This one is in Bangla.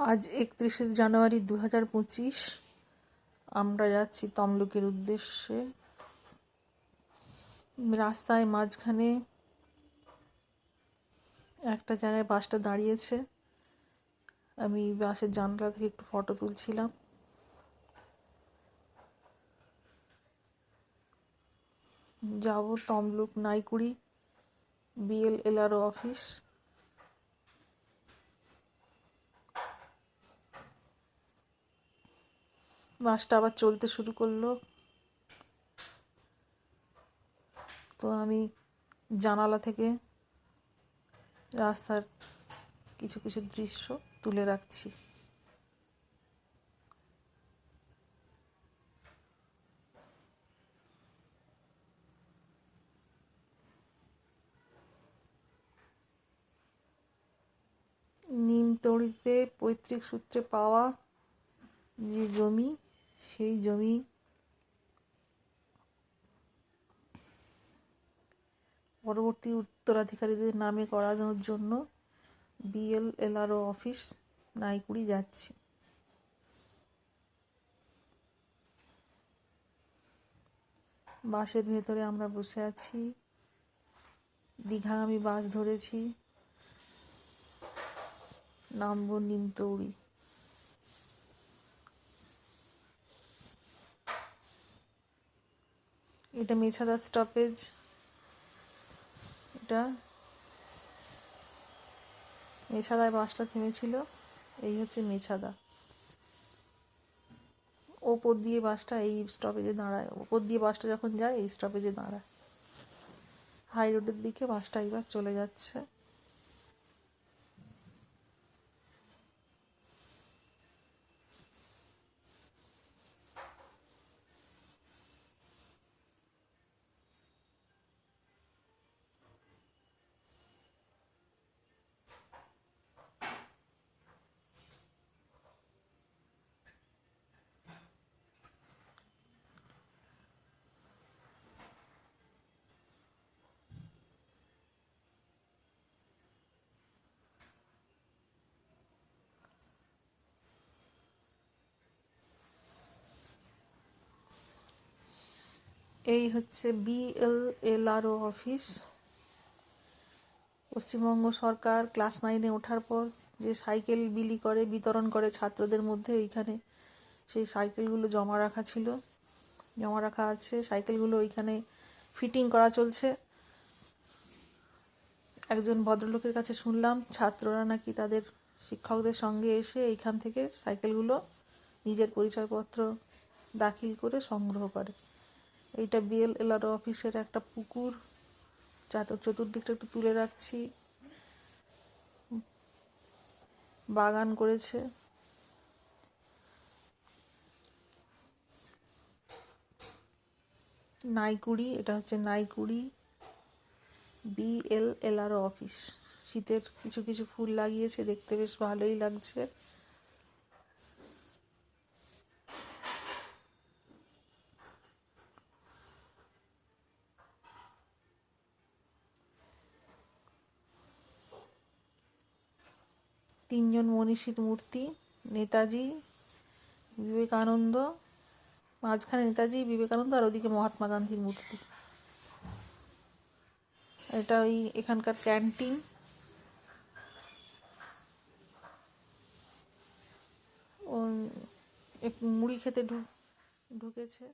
আজ 31শে জানুয়ারি 2025। আমরা যাচ্ছি তমলুকের উদ্দেশ্যে। রাস্তায় মাঝখানে একটা জায়গায় বাসটা দাঁড়িয়েছে। আমি বাসের জানলা থেকে একটু ফটো তুলছিলাম। যাব তমলুক নাইকুড়ি BLLRO অফিস। বাসটা আবার চলতে শুরু করলো, তো আমি জানালা থেকে রাস্তার কিছু কিছু দৃশ্য তুলে রাখছি। নিমতড়িতে পৈতৃক সূত্রে পাওয়া যে জমি, সেই জমি পরবর্তী উত্তরাধিকারীদের নামে করানোর জন্য BLLRO অফিস নাইকুড়ি যাচ্ছি। বাসের ভেতরে আমরা বসে আছি। দীঘাগামী বাস ধরেছি, নামবো নিমতৌড়ি। এটা মেছাদা স্টপেজ। এটা মেছাদায় বাসটা থেমেছিল। এই হচ্ছে মেছাদা। ওপর দিয়ে বাসটা এই স্টপেজে দাঁড়ায়। ওপর দিয়ে বাসটা যখন যায় এই স্টপেজে দাঁড়ায়। হাই রোডের দিকে বাসটা এবার চলে যাচ্ছে। এই হচ্ছে BLLRO অফিস। পশ্চিমবঙ্গ সরকার ক্লাস 9-এ ওঠার পর যে সাইকেল বিতরণ করে ছাত্রদের মধ্যে, ওইখানে সেই সাইকেলগুলো জমা রাখা আছে। সাইকেলগুলো ওইখানে ফিটিং করা চলছে। একজন ভদ্রলোকের কাছে শুনলাম ছাত্ররা নাকি তাদের শিক্ষকদের সঙ্গে এসে এইখান থেকে সাইকেলগুলো নিজের পরিচয়পত্র দাখিল করে সংগ্রহ করে। এইটা BLLRO অফিসের একটা পুকুর। চতুর্দিকটা একটু তুলে রাখছি। বাগান করেছে। নাইকুড়ি, এটা হচ্ছে নাইকুড়ি BLLRO অফিস। শীতের কিছু কিছু ফুল লাগিয়েছে, দেখতে বেশ ভালোই লাগছে। তিনজন মনীষীর মূর্তি, নেতাজি, বিবেকানন্দ, মাঝখানে নেতাজি, বিবেকানন্দ, আর ওদিকে মহাত্মা গান্ধীর মূর্তি। এটা ওই এখানকার ক্যান্টিন। ও মুড়ি খেতে ঢুকেছে।